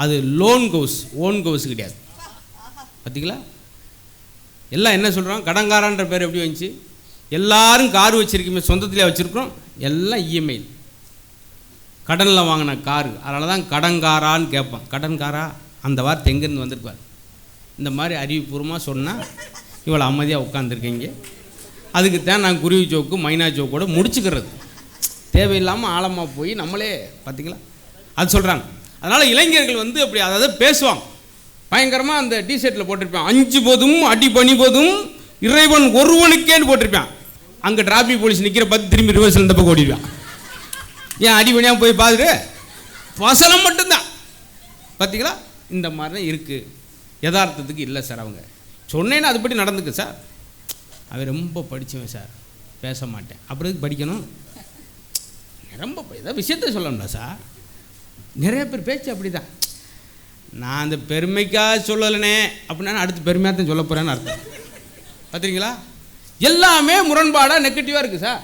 அது loan கவுஸ், own கவுஸ் கிடையாது. பார்த்தீங்களா? எல்லாம் என்ன சொல்கிறோம், கடன்காரான்ற பேர் எப்படி வந்துச்சு? எல்லாரும் கார் வச்சுருக்கீங்க, சொந்தத்திலே வச்சுருக்கிறோம், எல்லாம் இஎம்ஐ, கடனில் வாங்கின காரு. அதனால தான் கடன்காரான்னு கேட்பான். கடன்காரா அந்த வார்த்தை எங்கேருந்து வந்திருப்பார்? இந்த மாதிரி அறிவுபூர்வமாக சொன்னால் இவ்வளோ அமைதியாக உட்காந்துருக்கீங்க. அதுக்கு தான் நான் குருவி ஜோக்கு மைனா ஜோக்கோட முடிச்சுக்கிறது. தேவையில்லாமல் ஆழமாக போய் நம்மளே பார்த்திங்களா அது சொல்கிறாங்க. அதனால் இளைஞர்கள் வந்து அப்படி அதாவது பேசுவாங்க பயங்கரமாக. அந்த டிஷர்ட்டில் போட்டிருப்பேன், 5 போதும் அடி பணி போதும் இறைவன் ஒருவனுக்கேன்னு போட்டிருப்பேன். அங்கே டிராஃபிக் போலீஸ் நிற்கிற பார்த்து திரும்பி ரிவர்ஸில் இந்த பக்கம் ஓடிடுவான். ஏன் அடி பணியாக போய் பார்த்துட்டு வசனம் மட்டும்தான். பார்த்தீங்களா? இந்த மாதிரி தான் இருக்குது. யதார்த்தத்துக்கு இல்லை சார். அவங்க சொன்னேன்னா அதுபடி நடந்துக்கு சார். அவன் ரொம்ப படித்தவன் சார், பேச மாட்டேன். அப்புறம் படிக்கணும், ரொம்ப ஏதாவது விஷயத்த சொல்லணும்ல சார். நிறைய பேர் பேச்சு அப்படி தான். நான் அந்த பெருமைக்காக சொல்லலைனே அப்படின்னா அடுத்து பெருமையாக தான் சொல்ல போகிறேன்னு அர்த்தம். பார்த்துறீங்களா? எல்லாமே முரண்பாடாக நெகட்டிவாக இருக்குது சார்.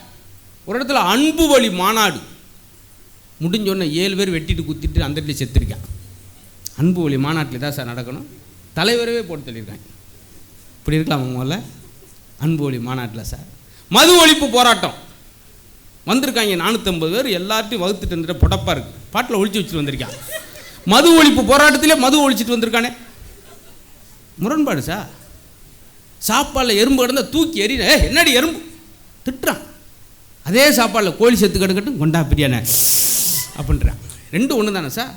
ஒரு இடத்துல அன்பு வழி மாநாடு முடிஞ்சோடனே 7 பேர் வெட்டிட்டு குத்திட்டு அந்த இடத்துல செத்துருக்கான். அன்பு வழி மாநாட்டில் தான் சார் நடக்கணும். தலைவரவே போட்டு சொல்லியிருக்காங்க. இப்படி இருக்கலாம் முதல்ல அன்பு வழி மாநாட்டில் சார். மது ஒழிப்பு போராட்டம் வந்திருக்காங்க 450 பேர், எல்லார்ட்டையும் வகுத்துட்டு வந்துட்டு புடப்பாக இருக்குது, பாட்டில் ஒழிச்சு வச்சுட்டு வந்திருக்கான். மது ஒழிப்பு போராட்டத்திலே மது ஒழிச்சிட்டு வந்திருக்கானே, முரண்பாடு சார். சாப்பாடில் எறும்பு கிடந்தால் தூக்கி எறின, என்னடி எறும்பு திட்டுறான். அதே சாப்பாடில் கோழி செத்து கிடக்கட்டும் கொண்டா பிரியாணி அப்படின்றான். ரெண்டும் ஒன்று தானே சார்.